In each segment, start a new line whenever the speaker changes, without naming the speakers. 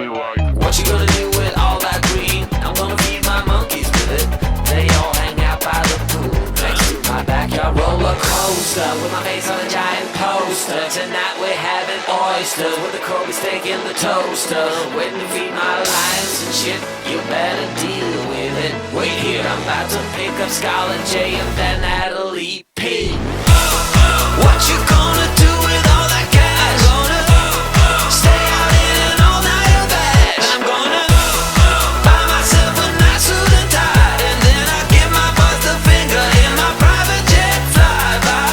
be like,
what you gonna do with all that green? I'm gonna feed my monkeys with it. They all hang out by the pool next to my backyard roller coaster, with my face on a giant poster. Tonight we're having oysters with the Kobe steak in the toaster. Waiting to feed my lions and shit, you better deal with it. Wait here, I'm about to pick up Scarlett J and then Natalie P. What you gonna do with all that cash? I'm gonna stay out in an all-nighter bash. And I'm gonna buy myself a nice suit and tie, and then I give my boss the finger in my private jet flyby.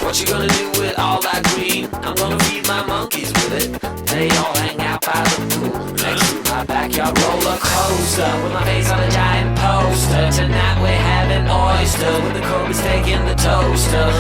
What you gonna do with all that green? I'm gonna feed my monkeys with it. They all hang out by the pool next to my backyard roller coaster, with my face on a giant poster. Tonight we're having oysters with the Kobe steak in the toaster.